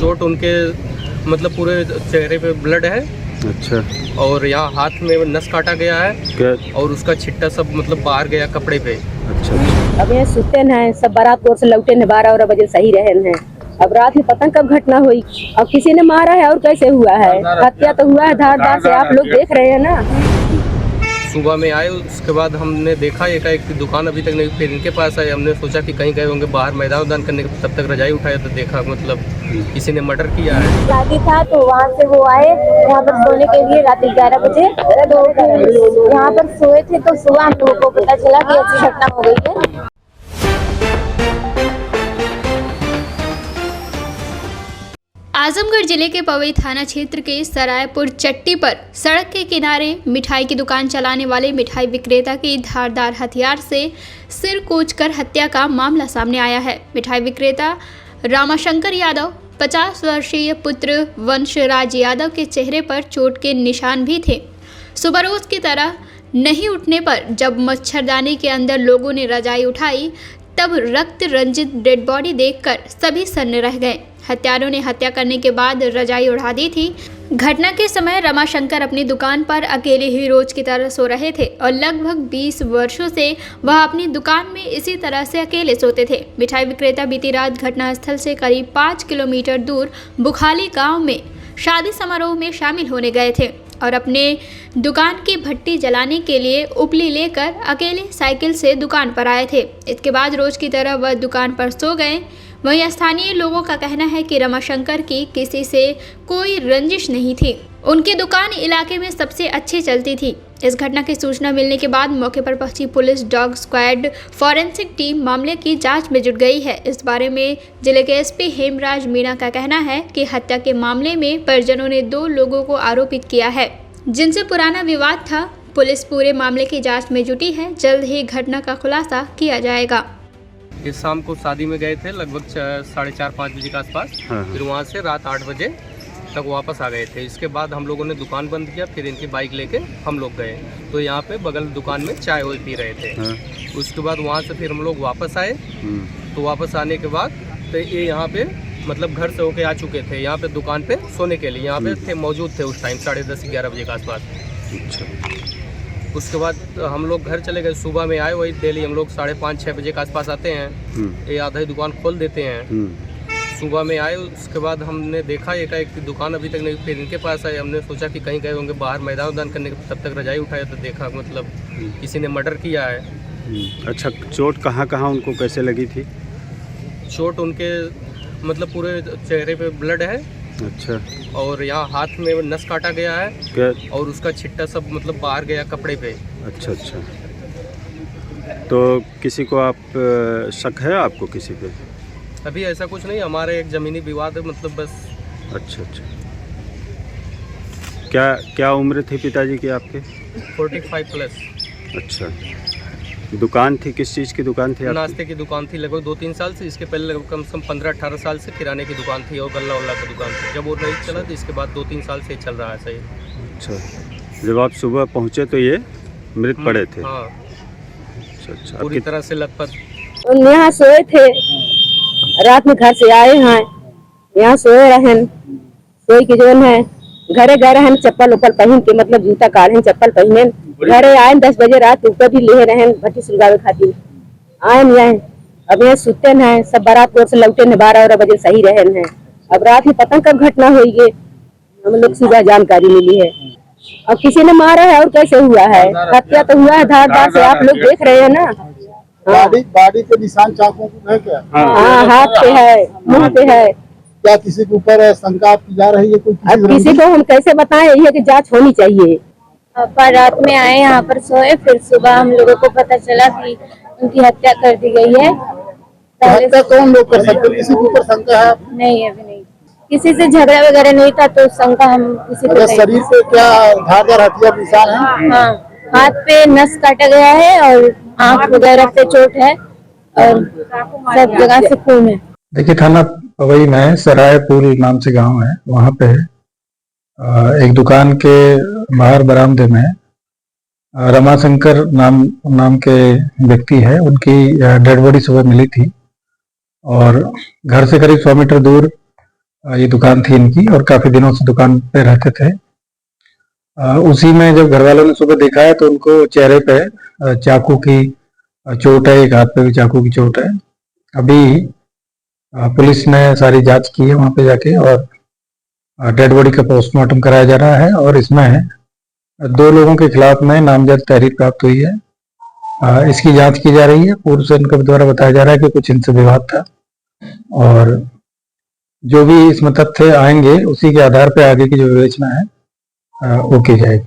चोट उनके मतलब पूरे चेहरे पे ब्लड है। अच्छा। और यहाँ हाथ में नस काटा गया है क्या? और उसका छिट्टा सब मतलब बाहर गया कपड़े पे। अच्छा अच्छा। अब ये सुते हैं सब बारात से लौटे हैं 12 बजे सही रहे हैं। अब रात में पता कब घटना हुई और किसी ने मारा है और कैसे हुआ है। हत्या तो हुआ है धारदार से, आप लोग देख रहे हैं ना। सुबह में आए, उसके बाद हमने देखा एक दुकान अभी तक नहीं, फिर इनके पास आए, हमने सोचा कि कहीं गए होंगे बाहर मैदान उदान करने, तब तक रजाई उठाया तो देखा मतलब किसी ने मर्डर किया है। शादी था तो वहाँ से वो आए यहाँ पर सोने के लिए रात 11 बजे, तो यहाँ पर सोए थे तो सुबह हम लोगों को पता चला कि ऐसी घटना हो गई है। आजमगढ़ जिले के पवई थाना क्षेत्र के सरायपुर चट्टी पर सड़क के किनारे मिठाई की दुकान चलाने वाले मिठाई विक्रेता की धारदार हथियार से सिर कूचकर हत्या का मामला सामने आया है। मिठाई विक्रेता रामाशंकर यादव 50 वर्षीय पुत्र वंशराज यादव के चेहरे पर चोट के निशान भी थे। सुबह रोज की तरह नहीं उठने पर जब मच्छरदानी के अंदर लोगों ने रजाई उठाई तब रक्त रंजित डेड बॉडी देखकर सभी सन्न रह गए। हत्यारों ने हत्या करने के बाद रजाई उड़ा दी थी। घटना के समय रमाशंकर अपनी दुकान पर अकेले ही रोज की तरह सो रहे थे और लगभग 20 वर्षों से वह अपनी दुकान में इसी तरह से अकेले सोते थे। मिठाई विक्रेता बीती रात घटनास्थल से करीब 5 किलोमीटर दूर बुखाली गांव में शादी समारोह में शामिल होने गए थे और अपने दुकान की भट्टी जलाने के लिए उपली लेकर अकेले साइकिल से दुकान पर आए थे। इसके बाद रोज की तरह वह दुकान पर सो गए। वहीं स्थानीय लोगों का कहना है कि रमाशंकर की किसी से कोई रंजिश नहीं थी। उनकी दुकान इलाके में सबसे अच्छी चलती थी। इस घटना की सूचना मिलने के बाद मौके पर पहुंची police dog squad forensic team मामले की जांच में जुट गई है। इस बारे में जिले के एसपी हेमराज मीणा का कहना है कि हत्या के मामले में परिजनों ने 2 लोगों को आरोपित किया है जिनसे पुराना विवाद था। पुलिस पूरे मामले की जाँच में जुटी है। जल्द ही घटना का खुलासा किया जाएगा। इस शाम को शादी में गए थे लगभग 4:30-5 बजे के आसपास। फिर वहाँ से रात 8 बजे तक वापस आ गए थे। इसके बाद हम लोगों ने दुकान बंद किया, फिर इनकी बाइक लेके हम लोग गए तो यहाँ पे बगल दुकान में चाय वाय पी रहे थे। उसके बाद वहाँ से फिर हम लोग वापस आए। तो वापस आने के बाद तो ये यहाँ पे मतलब घर से होके आ चुके थे, यहाँ पे दुकान पे सोने के लिए यहाँ पे थे, मौजूद थे उस टाइम 10:30-11 बजे के आसपास। उसके बाद हम लोग घर चले गए। सुबह में आए, वही डेली हम लोग 5:30-6 बजे के आसपास आते हैं। ये आधा ही दुकान खोल देते हैं। सुबह में आए, उसके बाद हमने देखा एक दुकान अभी तक नहीं, फिर इनके पास आए, हमने सोचा कि कहीं गए होंगे बाहर मैदान उदान करने, तब तक रजाई उठाया तो देखा मतलब किसी ने मर्डर किया है। अच्छा, चोट कहाँ कहाँ उनको कैसे लगी थी? चोट उनके मतलब पूरे चेहरे पे ब्लड है। अच्छा। और यहाँ हाथ में नस काटा गया है। क्या? और उसका छिट्टा सब मतलब बाहर गया कपड़े पे। अच्छा अच्छा। तो किसी को आप शक है आपको किसी पे? अभी ऐसा कुछ नहीं, हमारे एक ज़मीनी विवाद है मतलब बस। अच्छा अच्छा। क्या क्या उम्र थी पिताजी की आपके? 45 प्लस। अच्छा। दुकान थी, किस चीज़ की दुकान थी आपकी? नाश्ते की दुकान थी लगभग 2-3 साल से। इसके पहले लगभग कम से कम 15-18 साल से किराने की दुकान थी और गल्ला वल्ला की दुकान थी। जब वो नहीं चला तो इसके बाद 2-3 साल से चल रहा है सही। अच्छा। जब आप सुबह पहुँचे तो ये मृत पड़े थे? हाँ। अच्छा अच्छा। पूरी तरह से लथपथ। यहाँ सोए थे, रात में घर से आए हैं, यहाँ सोए रहे, सोए की जोन है घरे गए रहे, चप्पल उप्पल पहन के मतलब जूता काढ़े चप्पल पहने घरे आए 10 बजे रात ऊपर भी ले रहे हैं भट्टी सुलगावे खातिर आए यहाँ। अब यहाँ सुते हैं सब बारात से लौटे हैं 12 बजे सही रहे हैं। अब रात में पता कब घटना हुई है, हम लोग सुबह जानकारी मिली है। अब किसी ने मारा है और कैसे हुआ है। हत्या तो हुआ है धारदार से, आप लोग देख रहे हैं ना। बॉडी पे निशान चाकू है क्या? हाँ, हाथ पे है, मुँह पे है। क्या किसी के ऊपर शंका आपकी जा रही है? कोई अब किसी को हम कैसे बताएं, ये कि जांच होनी चाहिए। पर रात में आए यहाँ पर सोए, फिर सुबह हम लोगों को पता चला कि उनकी हत्या कर दी गई है। हत्या कौन लोग कर सकते? किसी के ऊपर शंका है? नहीं, अभी नहीं, किसी से झगड़ा वगैरह नहीं था तो शंका हम किसी को नहीं। शरीर पे क्या धारदार हथियार निशान है? हाँ, हाथ पे नस काटा गया है और आँख वगैरह पे चोट है और सब जगह से खून है। देखिए, थाना पवई में सरायपुर नाम से गांव है, वहाँ पे एक दुकान के बाहर बरामदे में रमाशंकर नाम के व्यक्ति है, उनकी डेड बॉडी सुबह मिली थी और घर से करीब 100 मीटर दूर ये दुकान थी इनकी और काफी दिनों से दुकान पे रहते थे। उसी में जब घर वालों ने सुबह देखा है तो उनको चेहरे पे चाकू की चोट है, एक हाथ पे भी चाकू की चोट है। अभी पुलिस ने सारी जांच की है वहां पे जाके और डेड बॉडी का पोस्टमार्टम कराया जा रहा है और इसमें 2 लोगों के खिलाफ में नामजद तहरीर प्राप्त हुई है। इसकी जांच की जा रही है। पूर्व से इनके द्वारा बताया जा रहा है कि कुछ इनसे विवाद था और जो भी इसमें तथ्य आएंगे उसी के आधार पर आगे की जो विवेचना है वो की जाएगी।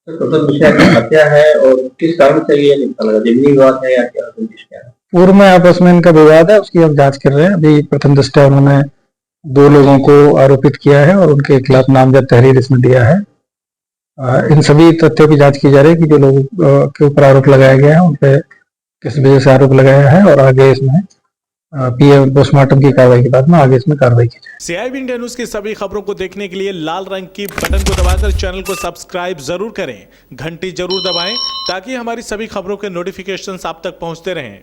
टोटल विषय हत्या है और किस कारण से ये निकला, जमीनी विवाद है या क्या है? पूर्व में आपस में इनका विवाद है, उसकी हम जांच कर रहे हैं। अभी प्रथम दृष्टया उन्होंने 2 लोगों को आरोपित किया है और उनके खिलाफ नामजद तहरीर इसमें दिया है। इन सभी तथ्यों की जांच की जा रही है कि जो लोगों के ऊपर आरोप लगाया गया है उन पे किस वजह से आरोप लगाया है और आगे इसमें पीएम पोस्टमार्टम की कार्रवाई के बाद में आगे इसमें कार्रवाई की जाए। CIB इंडिया न्यूज की सभी खबरों को देखने के लिए लाल रंग की बटन को दबाकर चैनल को सब्सक्राइब जरूर करें, घंटी जरूर दबाएं ताकि हमारी सभी खबरों के नोटिफिकेशंस आप तक पहुंचते रहें।